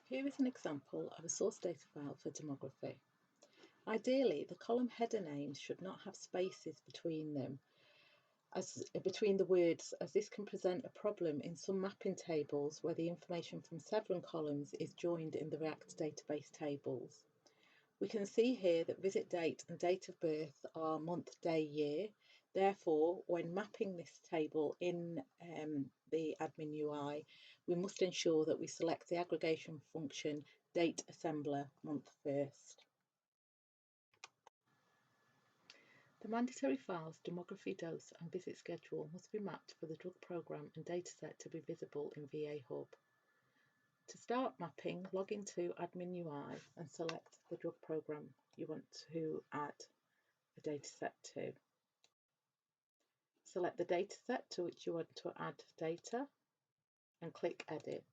Here is an example of a source data file for demography. Ideally, the column header names should not have spaces between them, between the words, as this can present a problem in some mapping tables where the information from several columns is joined in the React database tables. We can see here that visit date and date of birth are month, day, year. Therefore, when mapping this table in the admin UI, we must ensure that we select the aggregation function date assembler month first. The mandatory files demography dose and visit schedule must be mapped for the drug program and dataset to be visible in VA Hub. To start mapping, log into admin UI and select the drug program you want to add a dataset to. Select the dataset to which you want to add data and click Edit.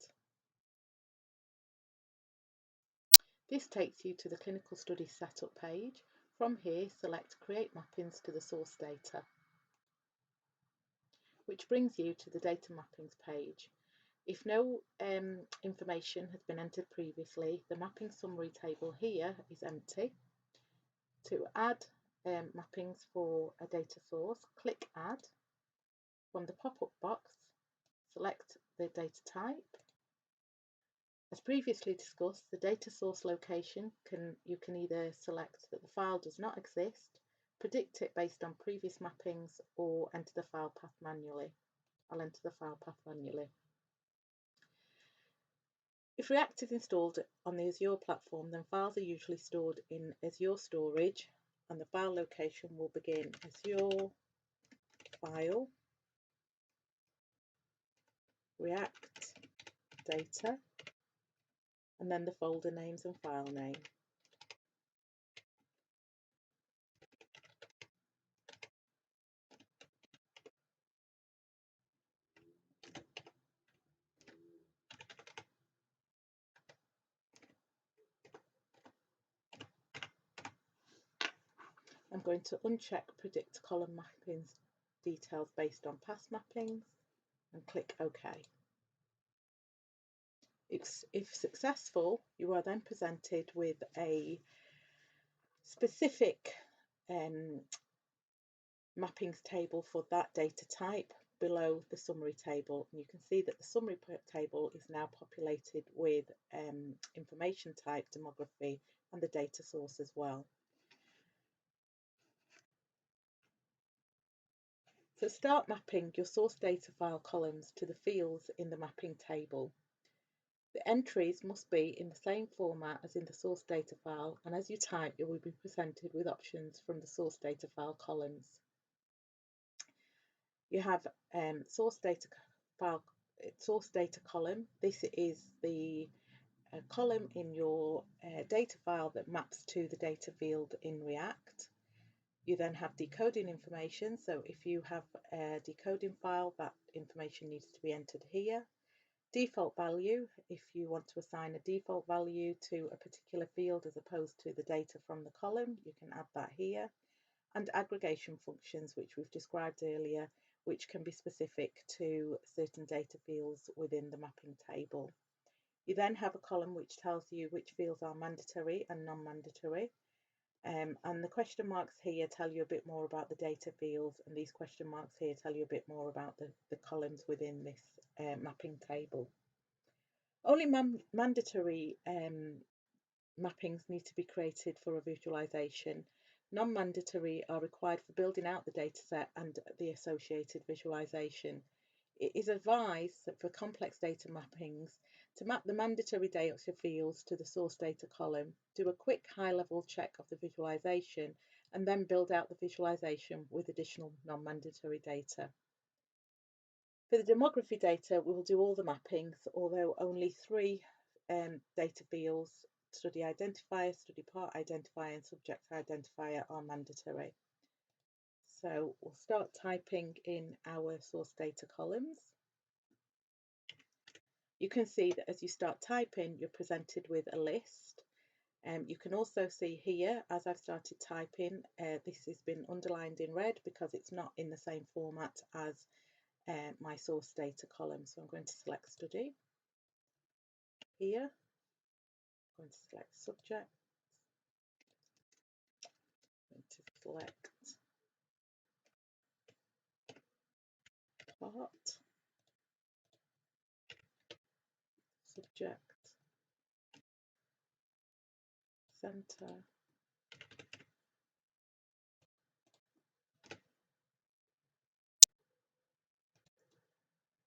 This takes you to the clinical study setup page. From here, select Create Mappings to the source data, which brings you to the data mappings page. If no information has been entered previously, the mapping summary table here is empty. To add mappings for a data source, click Add. From the pop-up box, select the data type. As previously discussed, the data source location you can either select that the file does not exist, predict it based on previous mappings, or enter the file path manually. I'll enter the file path manually. If React is installed on the Azure platform, then files are usually stored in Azure storage, and the file location will begin Azure File, React Data, and then the folder names and file name. I'm going to uncheck Predict Column Mappings Details based on past mappings and click OK. If successful, you are then presented with a specific mappings table for that data type below the summary table. And you can see that the summary table is now populated with information type, demography, and the data source as well. So start mapping your source data file columns to the fields in the mapping table. The entries must be in the same format as in the source data file, and as you type, you will be presented with options from the source data file columns. You have source data column. This is the column in your data file that maps to the data field in React. You then have decoding information. So if you have a decoding file, that information needs to be entered here. Default value, if you want to assign a default value to a particular field as opposed to the data from the column, you can add that here. And aggregation functions, which we've described earlier, which can be specific to certain data fields within the mapping table. You then have a column which tells you which fields are mandatory and non-mandatory. And the question marks here tell you a bit more about the data fields, and these question marks here tell you a bit more about the columns within this mapping table. Only mandatory mappings need to be created for a visualization. Non-mandatory are required for building out the dataset and the associated visualization. It is advised that for complex data mappings, to map the mandatory data fields to the source data column, do a quick high-level check of the visualization, and then build out the visualization with additional non-mandatory data. For the demography data, we will do all the mappings, although only 3 data fields, study identifier, study part identifier, and subject identifier, are mandatory. So we'll start typing in our source data columns. You can see that as you start typing, you're presented with a list. You can also see here, as I've started typing, this has been underlined in red because it's not in the same format as my source data column. So I'm going to select study here, I'm going to select subject. I'm going to select part, subject, center.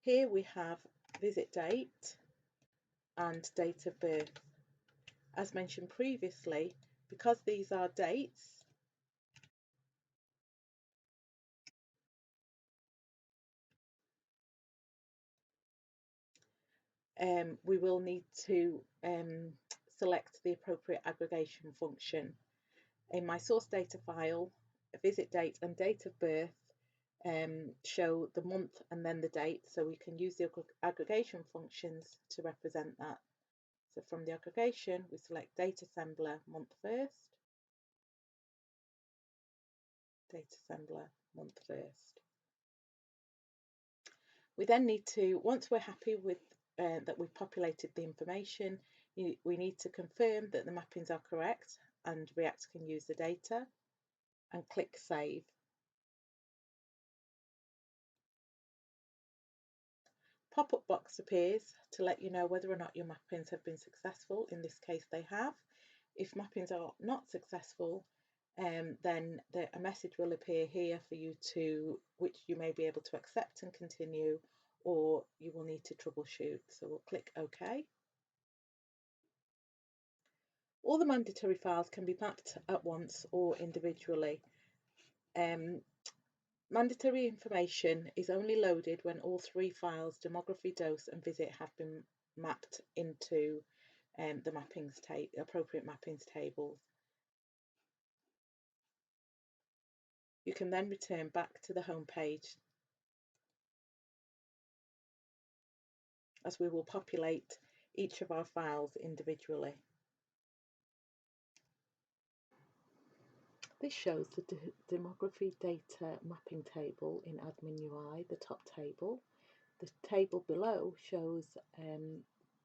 Here we have visit date and date of birth. As mentioned previously, because these are dates, we will need to select the appropriate aggregation function. In my source data file, visit date and date of birth show the month and then the date, so we can use the aggregation functions to represent that. So from the aggregation, we select date assembler month first, date assembler month first. We then need to, once we're happy with that we've populated the information, we need to confirm that the mappings are correct and React can use the data, and click Save. Pop-up box appears to let you know whether or not your mappings have been successful. In this case, they have. If mappings are not successful, then a message will appear here for you to, which you may be able to accept and continue, or you will need to troubleshoot. So we'll click OK. All the mandatory files can be mapped at once or individually. Mandatory information is only loaded when all three files, demography, dose and visit, have been mapped into the appropriate mappings tables. You can then return back to the home page, as we will populate each of our files individually. This shows the demography data mapping table in Admin UI, the top table. The table below shows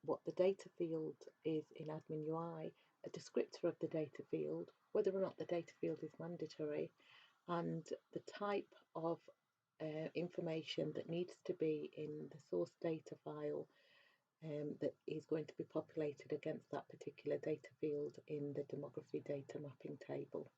what the data field is in Admin UI, a descriptor of the data field, whether or not the data field is mandatory, and the type of information that needs to be in the source data file that is going to be populated against that particular data field in the demography data mapping table.